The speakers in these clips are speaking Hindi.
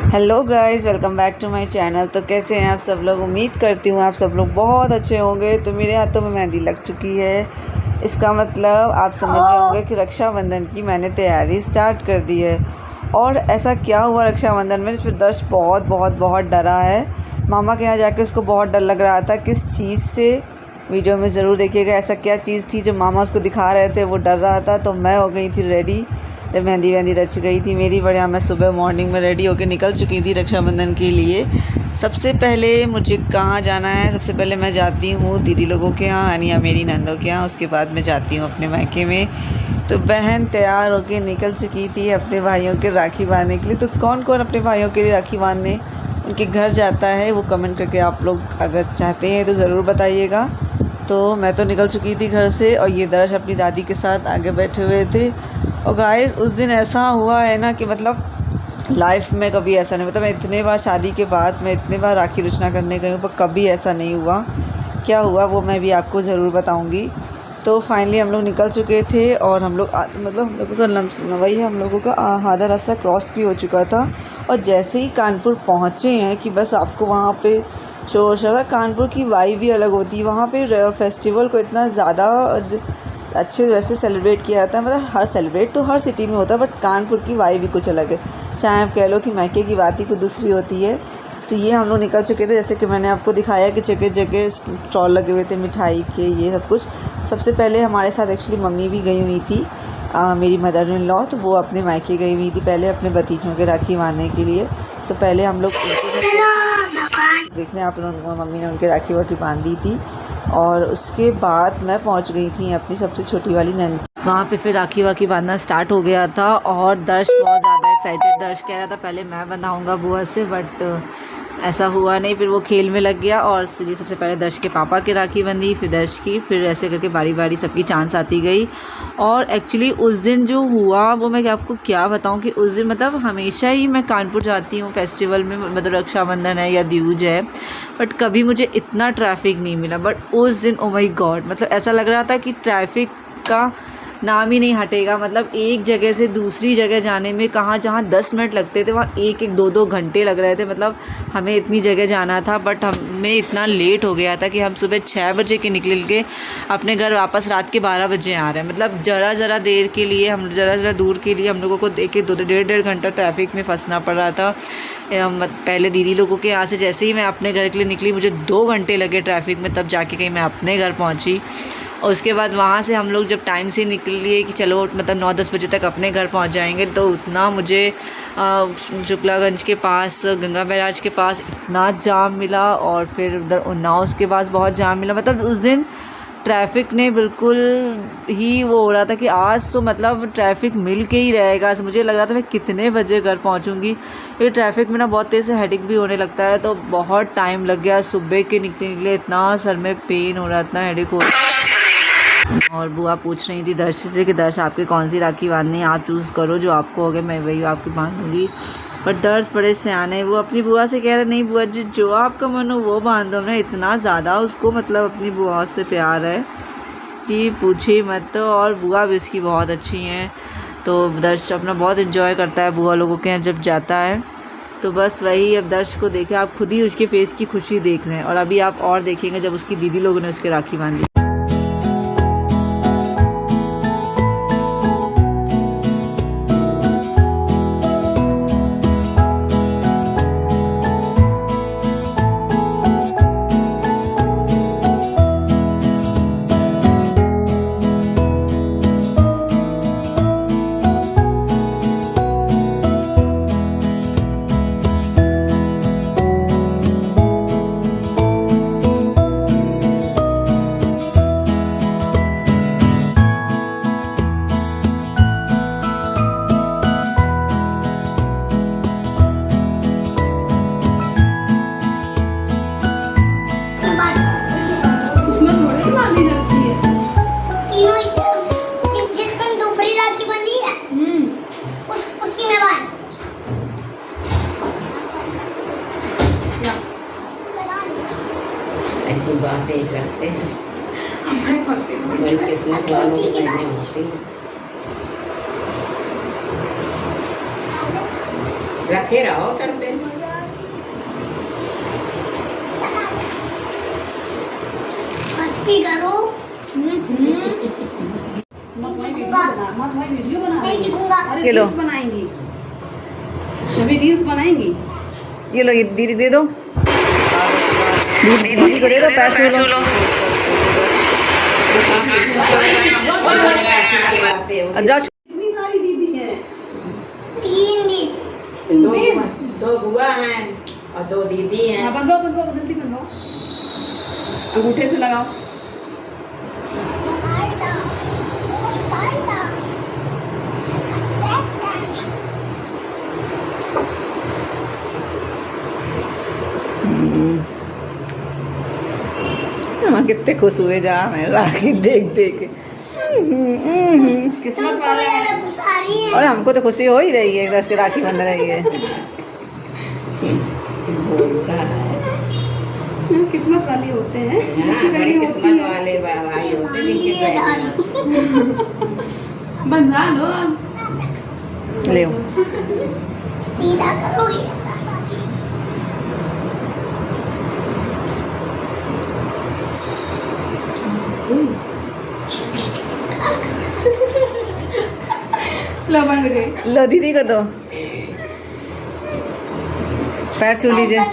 Hello guys, welcome back to my channel. तो कैसे हैं आप सब लोग? उम्मीद करती हूँ आप सब लोग बहुत अच्छे होंगे। तो मेरे हाथों में मेहंदी लग चुकी है। इसका मतलब आप समझ रहे होंगे कि रक्षाबंधन की मैंने तैयारी स्टार्ट कर दी है। और ऐसा क्या हुआ रक्षाबंधन में, इस पर दर्श बहुत बहुत बहुत डरा है। मामा के यहाँ जाके उसको बहुत डर लग रहा था। किस चीज़ से, वीडियो में ज़रूर देखिएगा। ऐसा क्या चीज़ थी जो मामा उसको दिखा रहे थे, वो डर रहा था। तो मैं हो गई थी रेडी, मेहंदी वहंदी रच गई थी मेरी बढ़िया। मैं सुबह मॉर्निंग में रेडी होकर निकल चुकी थी रक्षाबंधन के लिए। सबसे पहले मुझे कहाँ जाना है? सबसे पहले मैं जाती हूँ दीदी लोगों के यहाँ, यानी मेरी नंदों के यहाँ। उसके बाद मैं जाती हूँ अपने मायके में। तो बहन तैयार होकर निकल चुकी थी अपने भाइयों के राखी बांधने के लिए। तो कौन कौन अपने भाइयों के लिए राखी बांधने उनके घर जाता है, वो कमेंट करके आप लोग अगर चाहते हैं तो ज़रूर बताइएगा। तो मैं तो निकल चुकी थी घर से, और ये दर्श अपनी दादी के साथ आगे बैठे हुए थे। और गाइस उस दिन ऐसा हुआ है ना कि मतलब लाइफ में कभी ऐसा नहीं, मतलब मैं इतने बार शादी के बाद मैं इतने बार राखी रचना करने गई हूँ, पर कभी ऐसा नहीं हुआ। क्या हुआ वो मैं भी आपको ज़रूर बताऊँगी। तो फाइनली हम लोग निकल चुके थे, और हम लोग मतलब हम लोगों का वही हम लोगों का आधा रास्ता क्रॉस भी हो चुका था। और जैसे ही कानपुर पहुँचे हैं कि बस आपको वहाँ पे शोर शराबा, कानपुर की वाइब भी अलग होती है। वहाँ पे फेस्टिवल को इतना ज़्यादा अच्छे वैसे सेलिब्रेट किया जाता है। मतलब हर सेलिब्रेट तो हर सिटी में होता है, बट कानपुर की वाइब भी कुछ अलग है। चाहे आप कह लो कि मायके की बात ही कुछ दूसरी होती है। तो ये हम लोग निकल चुके थे, जैसे कि मैंने आपको दिखाया कि जगह जगह स्टॉल लगे हुए थे मिठाई के, ये सब कुछ। सबसे पहले हमारे साथ एक्चुअली मम्मी भी गई हुई थी, मेरी मदर इन लॉ। तो वो अपने मायके गई हुई थी पहले अपने भतीजों के राखी बांधने के लिए। तो पहले हम लोग देख रहे हैं आप लोग, मम्मी ने उनके राखी वाखी बांधी थी। और उसके बाद मैं पहुंच गई थी अपनी सबसे छोटी वाली नंद। वहाँ पे फिर राखी वाखी बांधना स्टार्ट हो गया था, और दर्श बहुत ज़्यादा एक्साइटेड। दर्श कह रहा था पहले मैं बंधाऊँगा बुआ से, बट ऐसा हुआ नहीं। फिर वो खेल में लग गया, और सबसे पहले दर्श के पापा की राखी बंधी, फिर दर्श की, फिर ऐसे करके बारी बारी सबकी चांस आती गई। और एक्चुअली उस दिन जो हुआ वो मैं आपको क्या बताऊं कि उस दिन मतलब हमेशा ही मैं कानपुर जाती हूँ फेस्टिवल में, मतलब रक्षाबंधन है या दूज है, बट कभी मुझे इतना ट्रैफिक नहीं मिला। बट उस दिन ओ माय गॉड, मतलब ऐसा लग रहा था कि ट्रैफिक का नाम ही नहीं हटेगा। मतलब एक जगह से दूसरी जगह जाने में जहाँ 10 मिनट लगते थे, वहाँ एक 2 घंटे लग रहे थे। मतलब हमें इतनी जगह जाना था, बट हमें इतना लेट हो गया था कि हम सुबह 6 बजे के निकल के अपने घर वापस रात के 12 बजे आ रहे हैं। मतलब ज़रा देर के लिए, हम ज़रा दूर के लिए हम लोगों को डेढ़ घंटा ट्रैफिक में फंसना पड़ रहा था। पहले दीदी लोगों के यहाँ से जैसे ही मैं अपने घर के लिए निकली, मुझे 2 घंटे लगे ट्रैफिक में, तब जाके कहीं मैं अपने घर पहुँची। और उसके बाद वहाँ से हम लोग जब टाइम से निकल लिए कि चलो मतलब 9-10 बजे तक अपने घर पहुँच जाएंगे, तो उतना मुझे शुक्लागंज के पास, गंगा बैराज के पास इतना जाम मिला, और फिर उधर उन्नाव के पास बहुत जाम मिला। मतलब उस दिन ट्रैफिक ने बिल्कुल ही वो हो रहा था कि आज तो मतलब ट्रैफिक मिल के ही रहेगा। मुझे लग रहा था मैं कितने बजे घर पहुंचूंगी। ये ट्रैफिक में ना बहुत तेज़ से हेडेक भी होने लगता है, तो बहुत टाइम लग गया। सुबह के निकले इतना सर में पेन हो रहा, इतना हेडेक हो रहा। और बुआ पूछ रही थी दर्श से कि दर्श आपके कौन सी राखी बांधनी है, आप चूज़ करो, जो आपको हो गया मैं वही आपकी बांधूंगी। बट दर्श बड़े सियाने, वो अपनी बुआ से कह रहे नहीं बुआ जी जो आपका मन हो वो बांध दो। हमने इतना ज़्यादा उसको मतलब अपनी बुआ से प्यार है कि पूछे मत। और बुआ भी उसकी बहुत अच्छी हैं। तो दर्श अपना बहुत इन्जॉय करता है बुआ लोगों के यहाँ जब जाता है। तो बस वही, अब दर्श को देखे आप खुद ही उसके फेस की खुशी देख रहे हैं। और अभी आप और देखेंगे जब उसकी दीदी लोगों ने उसके राखी बांधी। ऐसी बातें करते हैं, बड़ी किस्मत वालों की बहनें होती हैं। रखे रहो सर पे। मस्ती करो। वीडियो बना नहीं दिखूंगा। अरे ये लो। रील्स बनाएंगी, अभी रील्स बनाएंगी। ये लो, ये दीदी दे दो, दीदी को दे दो, पैर छू लो। जाओ। कितनी सारी दीदी है? 3 दिन। दो बुआ हैं और 2 दीदी हैं। हाँ, बंदो जल्दी बंदो, अंगूठे से लगाओ। कितने खुश हुए जा मैं राखी देख देख के। किस्मत वाले हैं। और हमको तो खुशी हो ही रही है, दस के राखी बंध रही है। किस्मत वाले होते हैं, जिनकी बड़ी बहनें होती किस्मत हैं। वाले भाई होते हैं, जिनकी बंधा लो। ले सीधा करोगे। लो बंद गई। लो दीदी को दो, पैर छू लीजिए,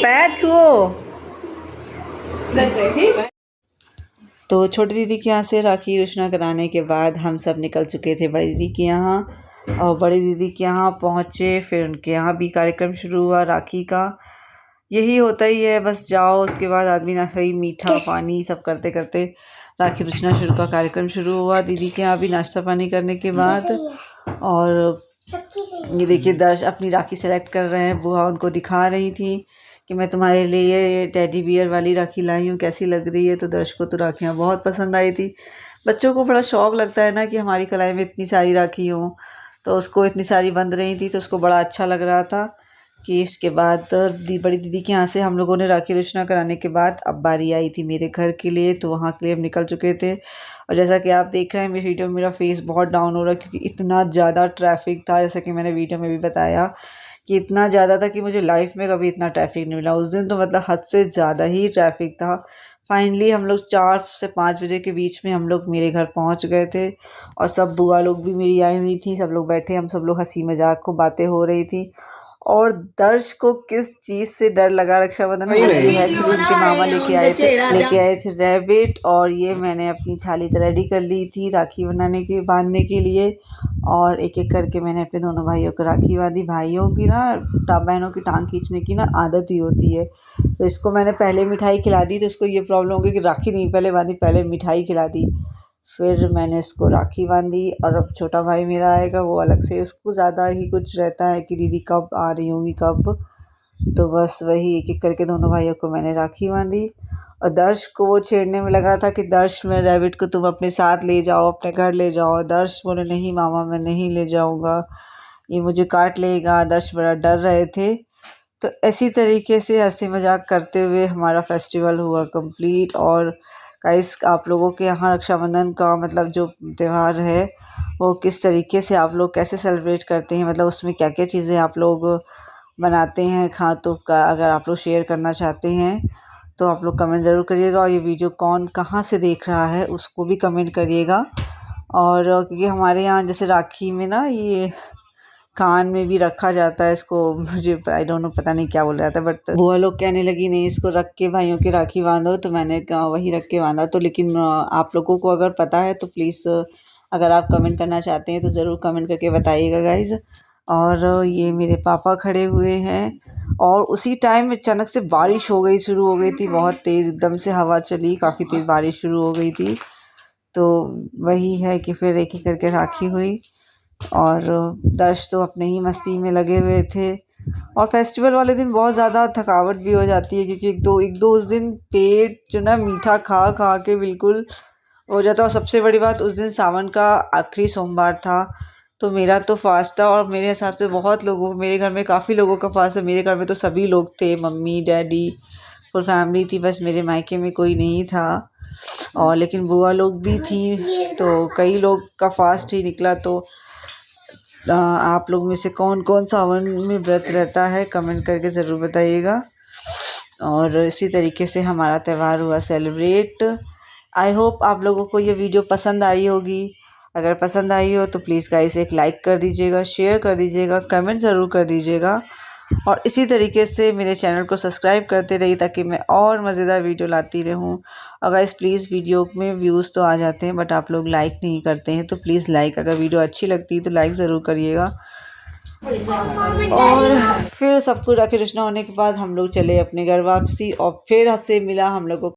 पैर छुओ। लग गए, ठीक है। तो छोटी दीदी के यहाँ से राखी रोशना कराने के बाद हम सब निकल चुके थे बड़ी दीदी के यहाँ, और बड़ी दीदी के यहाँ पहुँचे। फिर उनके यहाँ भी कार्यक्रम शुरू हुआ राखी का। यही होता ही है, बस जाओ, उसके बाद आदमी ना खाई मीठा पानी सब करते करते राखी रोशना शुरू का कार्यक्रम शुरू हुआ दीदी के यहाँ भी नाश्ता पानी करने के बाद। और ये देखिए दर्श अपनी राखी सेलेक्ट कर रहे हैं। बुआ उनको दिखा रही थी कि मैं तुम्हारे लिए ये टेडी बियर वाली राखी लाई हूँ, कैसी लग रही है। तो दर्श को तो राखियाँ बहुत पसंद आई थी। बच्चों को बड़ा शौक़ लगता है ना कि हमारी कलाई में इतनी सारी राखी हों, तो उसको इतनी सारी बंध रही थी तो उसको बड़ा अच्छा लग रहा था। कि इसके बाद बड़ी दीदी के यहाँ से हम लोगों ने राखी रोशना कराने के बाद अब बारी आई थी मेरे घर के लिए, तो वहाँ के लिए हम निकल चुके थे। और जैसा कि आप देख रहे हैं मेरी वीडियो में मेरा फेस बहुत डाउन हो रहा है क्योंकि इतना ज़्यादा ट्रैफिक था। जैसा कि मैंने वीडियो में भी बताया कि इतना ज़्यादा था कि मुझे लाइफ में कभी इतना ट्रैफिक नहीं मिला। उस दिन तो मतलब हद से ज़्यादा ही ट्रैफिक था। फाइनली हम लोग 4 से 5 बजे के बीच में हम लोग मेरे घर पहुंच गए थे, और सब बुआ लोग भी मेरी आई हुई थी, सब लोग बैठे, हम सब लोग हंसी मजाक को बातें हो रही थी। और दर्श को किस चीज़ से डर लगा रक्षाबंधन में है कि उनके मामा लेके आए थे रैबिट, और ये मैंने अपनी थाली तो रेडी कर ली थी राखी बांधने के लिए। और एक एक करके मैंने अपने दोनों भाइयों को राखी बांधी। भाइयों की ना बहनों की टांग खींचने की ना आदत ही होती है, तो इसको मैंने पहले मिठाई खिला दी, तो इसको ये प्रॉब्लम हो गई कि राखी नहीं पहले बांधी, पहले मिठाई खिला दी, फिर मैंने इसको राखी बांधी। और अब छोटा भाई मेरा आएगा, वो अलग से, उसको ज़्यादा ही कुछ रहता है कि दीदी कब आ रही होंगी कब, तो बस वही एक एक करके दोनों भाइयों को मैंने राखी बांधी। और दर्श को वो छेड़ने में लगा था कि दर्श मैं रैबिट को तुम अपने साथ ले जाओ, अपने घर ले जाओ। दर्श बोले नहीं मामा मैं नहीं ले जाऊंगा, ये मुझे काट लेगा। दर्श बड़ा डर रहे थे। तो इसी तरीके से हंसी मजाक करते हुए हमारा फेस्टिवल हुआ कंप्लीट। और गाइस आप लोगों के यहाँ रक्षाबंधन का मतलब जो त्यौहार है वो किस तरीके से आप लोग कैसे सेलिब्रेट करते हैं, मतलब उसमें क्या क्या चीज़ें आप लोग बनाते हैं खातों का, अगर आप लोग शेयर करना चाहते हैं तो आप लोग कमेंट ज़रूर करिएगा। और ये वीडियो कौन कहाँ से देख रहा है उसको भी कमेंट करिएगा। और क्योंकि हमारे यहाँ जैसे राखी में ना ये कान में भी रखा जाता है इसको, मुझे आई डोंट नो पता नहीं क्या बोल रहा था, बट वो लोग कहने लगी नहीं इसको रख के भाइयों की राखी बांधो, तो मैंने वही रख के बांधा। तो लेकिन आप लोगों को अगर पता है तो प्लीज़ अगर आप कमेंट करना चाहते हैं तो ज़रूर कमेंट करके बताइएगा गाइज़। और ये मेरे पापा खड़े हुए हैं, और उसी टाइम अचानक से बारिश शुरू हो गई थी, बहुत तेज़ एकदम से हवा चली, काफ़ी तेज़ बारिश शुरू हो गई थी। तो वही है कि फिर एक एक करके राखी हुई, और दर्श तो अपने ही मस्ती में लगे हुए थे। और फेस्टिवल वाले दिन बहुत ज़्यादा थकावट भी हो जाती है क्योंकि एक दो उस दिन पेट जो ना मीठा खा खा के बिल्कुल हो जाता। और सबसे बड़ी बात उस दिन सावन का आखिरी सोमवार था, तो मेरा तो फास्ट था, और मेरे हिसाब से बहुत लोगों, मेरे घर में काफ़ी लोगों का फास्ट है। मेरे घर में तो सभी लोग थे, मम्मी डैडी फुल फैमिली थी, बस मेरे मायके में कोई नहीं था। और लेकिन बुआ लोग भी थी, तो कई लोग का फास्ट ही निकला। तो आप लोग में से कौन कौन सावन में व्रत रहता है कमेंट करके ज़रूर बताइएगा। और इसी तरीके से हमारा त्यौहार हुआ सेलिब्रेट। आई होप आप लोगों को ये वीडियो पसंद आई होगी। अगर पसंद आई हो तो प्लीज़ गाइस एक लाइक कर दीजिएगा, शेयर कर दीजिएगा, कमेंट ज़रूर कर दीजिएगा। और इसी तरीके से मेरे चैनल को सब्सक्राइब करते रहिए ताकि मैं और मज़ेदार वीडियो लाती रहूं। और गाइस प्लीज़ वीडियो में व्यूज़ तो आ जाते हैं बट आप लोग लाइक नहीं करते हैं, तो प्लीज़ लाइक, अगर वीडियो अच्छी लगती है तो लाइक ज़रूर करिएगा। और फिर सब कुछ राखी रोशना होने के बाद हम लोग चले अपने घर वापसी और फिर से मिला हम लोगों